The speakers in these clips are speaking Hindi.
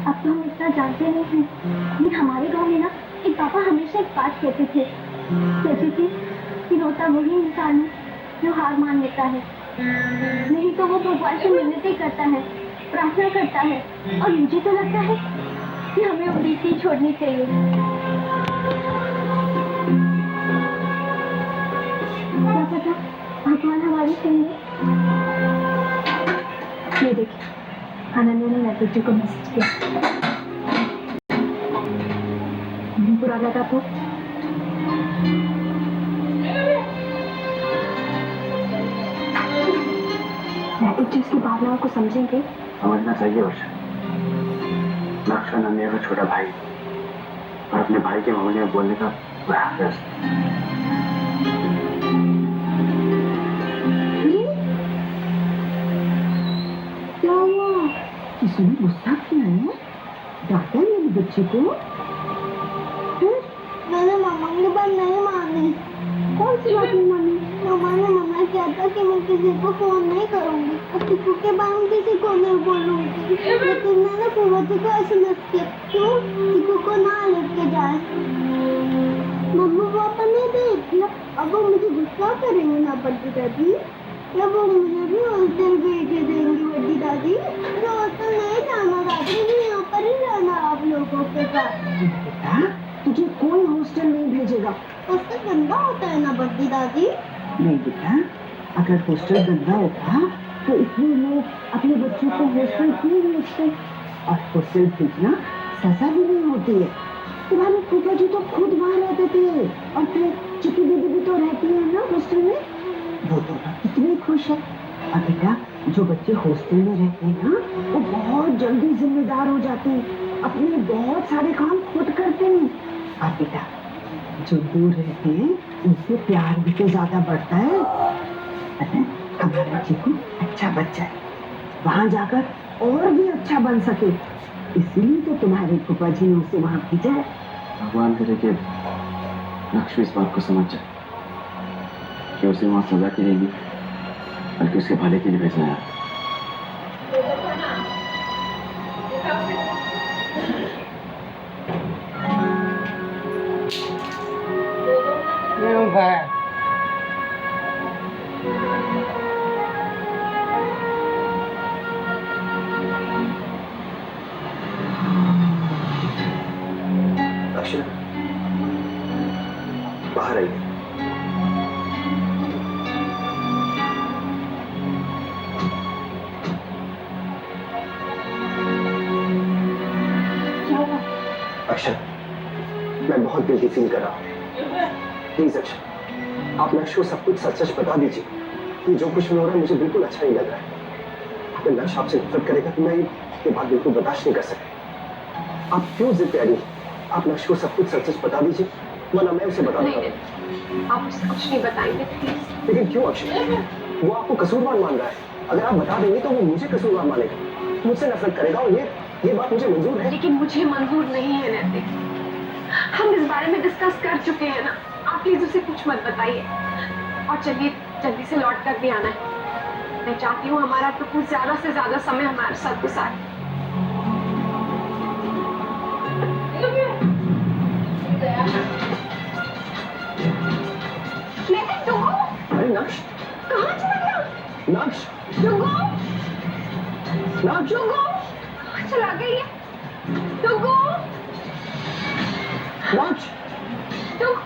अब तो हम इतना जानते नहीं हैं, लेकिन हमारे गांव में ना एक पापा हमेशा एक बात कहते थे कि रोता वही इंसान है जो हार मान लेता है, नहीं तो वो भगवान से मिन्नतें करता है, प्रार्थना करता है। और मुझे तो लगता है कि हमें उम्मीद ही छोड़नी चाहिए। क्या पता भगवान हमारी सुनिए। ये देखिए, अनन्या ने नैतिक को मैसेज किया। बुरा लगा तो नैतिक जी उसकी भावनाओं को समझेंगे। समझना चाहिए वर्षा। लक्ष्य अनन्या का छोटा भाई और अपने भाई के मामले में बोलने का बड़ा हक। क्या हुआ? किसी ने गुस्सा किया है? डांटा मेरी बच्ची को? मैंने मामा की बात नहीं मानी। कौन सी बात नहीं मानी? मामा ने मना किया था कि मैं किसी को फोन नहीं करूंगी और टीकू के बाद किसी को नहीं बोलूंगी। लेकिन मैंने फूफा को SMS किया क्यों टीकू को ना लेके जाए। मम्मी पापा ने देख लिया, अब वो मुझे गुस्सा करेंगे ना बड्डी दादी? या वो मुझे भी हॉस्टल भेज देंगी बड्डी दादी? मुझे हॉस्टल नहीं जाना दादी, मुझे यहाँ पर ही रहना आप लोगों के साथ। बेटा, तुझे कोई हॉस्टल नहीं भेजेगा। हॉस्टल गंदा होता है ना बड्डी दादी? नहीं बेटा, अगर हॉस्टल गंदा होता तो इतने लोग अपने बच्चों को हॉस्टल क्यों भेजते? और हॉस्टल भेजना सजा भी नहीं होती है। तुम्हारे फूफा जी तो खुद वहाँ रहते थे और फिर चिकी दीदी भी तो रहती है ना हॉस्टल में। वो तो कितनी खुश है। और बेटा, जो बच्चे हॉस्टल में रहते हैं ना, वो बहुत जल्दी जिम्मेदार हो जाते हैं, अपने बहुत सारे काम खुद करते हैं। और बेटा, जो दूर रहते हैं उनसे प्यार भी तो ज्यादा बढ़ता है। हमारा चिकू अच्छा बच्चा है, वहाँ जाकर और भी अच्छा बन सके, इसीलिए तो तुम्हारे फूफा जी ने उसे वहाँ भेजा है। भगवान करे कि लक्ष्मी इस बात को समझ जाए कि उसे वहाँ सजा की रहेगी, बल्कि उसके भले के लिए भेजना है। अक्षर, बाहर आइए। अक्षर, मैं बहुत गिल्टी फील कर रहा हूँ। प्लीज अक्षर, आप लक्ष्य को सब कुछ सच सच बता दीजिए। ये जो कुछ भी हो रहा है मुझे बिल्कुल अच्छा नहीं लग रहा है। अगर लक्ष्य आपसे नफरत करेगा तो मैं ये बात बिल्कुल बर्दाश्त नहीं कर सकता। आप क्यों जिद पे आ रही? आप लक्ष्य को सब कुछ सच सच बता दीजिए, वरना मैं उसे बता दूंगा। आप उसे कुछ नहीं बताएंगे प्लीज। लेकिन क्यों अक्षय? वो आपको कसूरवार मान रहा है। अगर आप बता देंगे तो वो मुझे कसूरवार मानेगा, मुझसे नफरत करेगा, और ये बात मुझे मंजूर है। लेकिन मुझे मंजूर नहीं है नैतिक। हम इस बारे में डिस्कस कर चुके हैं ना। आप प्लीज उसे कुछ मत बताइए और चलिए जल्दी से लौट कर भी आना है। मैं चाहती हूँ हमारा तो कुछ ज्यादा से ज्यादा समय हमारे साथ गुजारे। नैतिक डुगू! अरे नक्श, कहाँ चला गया? नक्श, डुगू! नक्श, डुगू! कहाँ चला गई है? डुगू! नक्श, डुगू!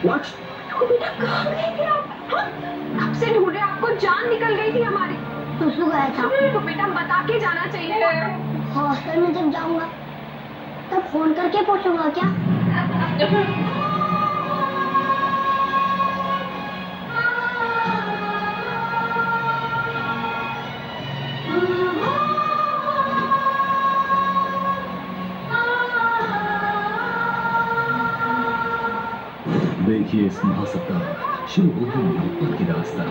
नक्श, बेटा कहाँ गए थे आप? हाँ? कब से ढूंढे आपको, जान निकल गई थी हमारी। सुसु गया था। तो बेटा बता के जाना चाहिए। हॉस्टल में जब जाऊंगा तब फोन करके पूछूंगा क्या? देखिए इस महासप्ताह शुरू होगी मोहब्बत की दास्तान।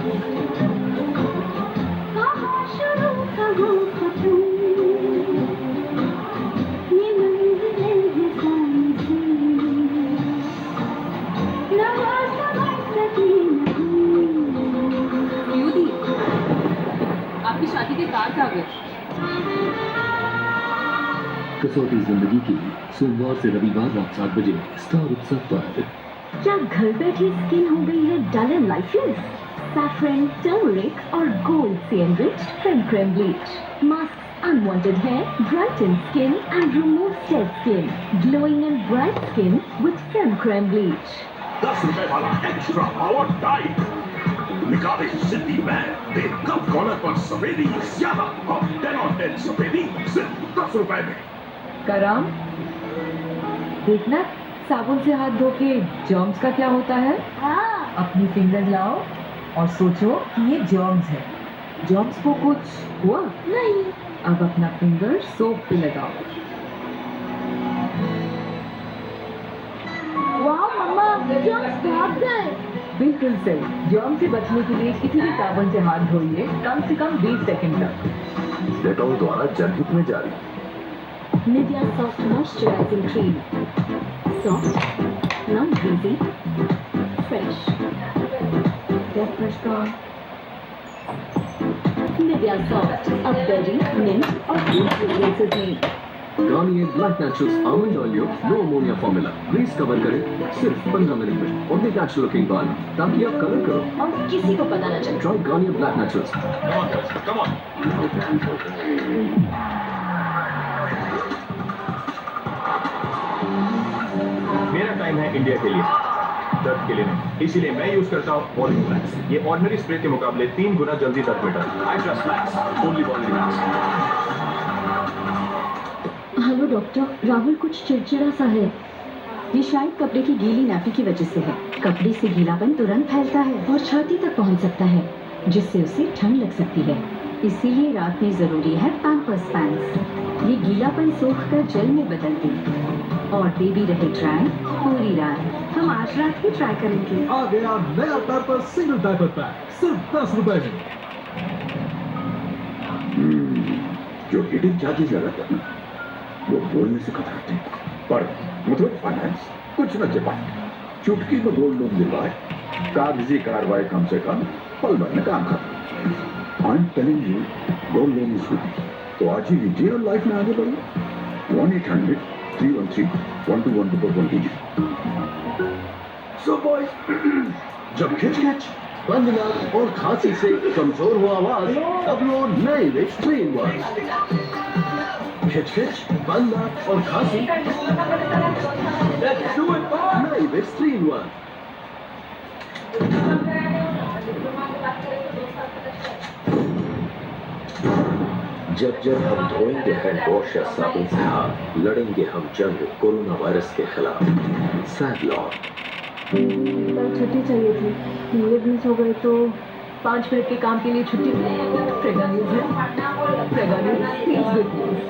आपकी शादी के कार्ड आ गए। कसौटी जिंदगी की सोमवार से रविवार रात 7 बजे स्टार उत्सव पर। क्या घर बैठे स्किन हो गई है dull and lifeless? Saffron, turmeric और गोल्ड से enriched Fem cream bleach mask unwanted hair, brighten skin and remove dead skin, glowing and bright skin with Fem cream bleach. 10 रुपए वाला एक्स्ट्रा पावर टाइप निकाले सिद्धि बैंक देख कम कॉलर पर सफेदी ज्यादा और 10 और 10 सफेदी सिर्फ 10 रुपए में। कराम, देखना साबुन से हाथ धो के जर्म्स का क्या होता है। हाँ अपनी फिंगर लाओ और सोचो कि ये जर्म्स है। जर्म्स को कुछ हुआ नहीं। अब अपना फिंगर सोप पे लगाओ। वाह मम्मा, जर्म्स भाग गए। बिल्कुल सही। जर्म से बचने के लिए किसी भी साबुन से हाथ धोइए कम से कम 20 सेकंड तक। डेटॉल द्वारा जनहित में जारी। Nivea Soft Moisturizing Cream. Soft, non-greasy, fresh. Get fresh gone. Nivea Soft, अब berry, mint और fruit fragrances में। Garnier black naturals almond oil no ammonia formula grease cover करे सिर्फ 15 मिनट में और दे नेचुरल लुकिंग बाल ताकि आप कलर करो और किसी को पता न चले। Try Garnier black naturals. Come on मेरा टाइम है इंडिया के लिए, दर्द के लिए नहीं। इसीलिए मैं यूज करता हूँ बॉलिंग फ्लैक्स। ये ऑर्डिनरी स्प्रे के मुकाबले 3 गुना जल्दी दर्द मिटाता है। I trust flex, only bowling flex. Hello doctor, Rahul कुछ चिड़चिड़ा सा है। ये शायद कपड़े की गीली नापी की वजह से है। कपड़े से गीलापन तुरंत फैलता है और छाती तक पहुंच सकता है, जिससे उसे ठंड लग सकती है। इसीलिए रात में जरूरी है पैम्पर्स पैंट्स। ये गीलापन सोखकर जेल में बदल दे और बेबी रहे ड्राई पूरी रात। हम आज रात ही ट्राई करेंगे। आ गया नया पैम्पर्स सिंगल डायपर पैक सिर्फ 10 रुपए में। जो हिडन चार्जेस लगाता है वो बोलने से कतराते हैं, पर मतलब फाइनेंस कुछ न चिपा चुटकी में गोल्ड लोन दिलवाए, कागजी कार्रवाई कम से कम पल भर में काम खत्म। I am telling you gold loan is good. तो आज ही लीजिए और लाइफ में आगे बढ़िए। 1-800-313-1212 सो बॉयज, जब खिच बंदना और खांसी से कमजोर हो आवाज, अब लो नए विक्स 3-in-1। खिच बंदना और खांसी, let's do it, नए विक्स 3-in-1। जब जब हम धोएंगे हैंड वॉश या साबुन से हाथ, लड़ेंगे हम जंग कोरोना वायरस के खिलाफ। सैवलॉन। कल छुट्टी चाहिए थी, ये 20 हो गए तो 5 मिनट के काम के लिए छुट्टी। प्रेगा न्यूज़ है, प्रेगा news is good news.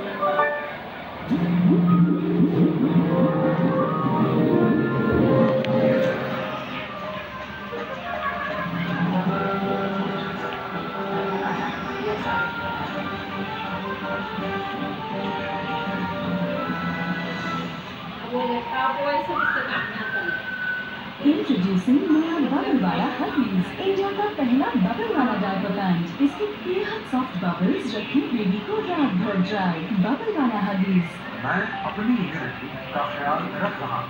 Introducing नया बबल वाला हगीज, इंडिया का पहला बबल वाला डायपर पैंट। इसके बेहद सॉफ्ट बबल्स रखें बेबी को रात भर ड्राई। बबल वाला हगीज। मैं अपनी इम्यूनिटी का ख्याल रख रहा हूँ।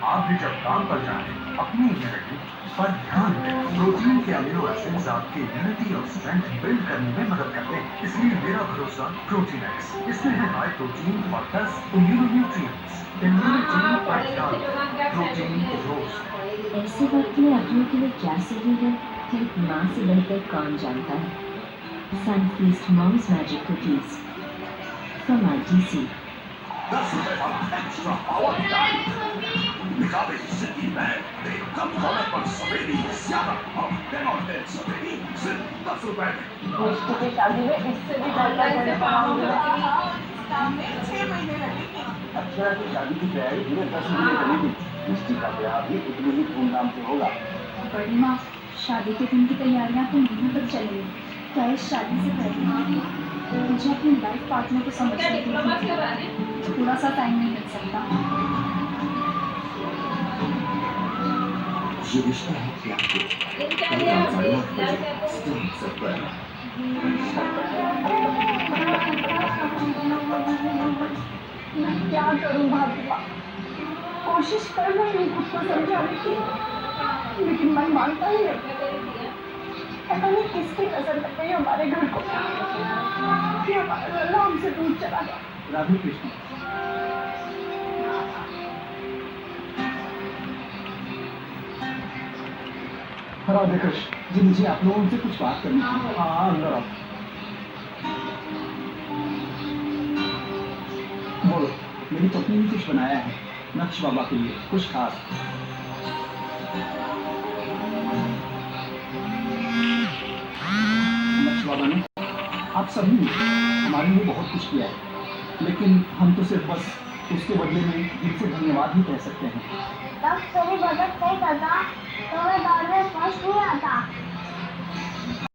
आप भी जब काम पर जाएं, अपनी इम्यूनिटी पर ध्यान दें। प्रोटीन के अमीनो एसिड्स आपकी इम्यूनिटी और स्ट्रेंथ बिल्ड करने में मदद करते हैं, इसलिए मेरा भरोसा प्रोटीन एक्स। इसमें है हाई प्रोटीन और 10 इम्यूनोन्यूट्रिएंट्स। इम्यूनिटी पर ध्यान, प्रोटीन रोज। ऐसे वक्त में अपनों के लिए क्या सही है, एक माँ से बढ़कर कौन जानता है। Sunfeast moms magic cookies from ITC। 10 रुपए वाला एक्स्ट्रा पावर टाइप निकाले सिद्धि बैंक देख कम कॉलर पर सफेदी ज्यादा और 10 और 10 सफेदी सिर्फ 10 रुपए में। मुश्किल की शादी में इससे भी ज्यादा पैसे पाऊंगा। 6 महीने लगेंगे। अक्षरा की शादी की तैयारी पूरे 10 महीने चलेगी। मिस्टी का ब्याह भी उतनी ही धूमधाम से होगा। बड़ी माँ, शादी के दिन की तैयारियां तो महीनों तक चलेंगी। क्या इस शादी से पहले मुझे अपने लाइफ पार्टनर को समझने के लिए थोड़ा सा टाइम नहीं मिल सकता? ये रिश्ता है क्या? करूं भाभी माँ? कोशिश कर रही हूँ खुद को समझाने की, लेकिन मन मानता ही नहीं। पता नहीं किसकी नजर लग गई हमारे घर को कि हमारा लल्ला हमसे दूर चला गया। राधे कृष्ण। राधे कृष्ण जी, मुझे आप लोगों से कुछ बात करनी थी। हाँ, अंदर आओ। बोलो, मेरी पत्नी ने कुछ बनाया है नक्श बाबा के लिए, कुछ खास। नक्श बाबा ने आप सभी ने हमारे लिए बहुत कुछ किया है, लेकिन हम तो सिर्फ बस उसके बदले में दिल से धन्यवाद ही कह सकते हैं। तब सभी भगत नहीं करता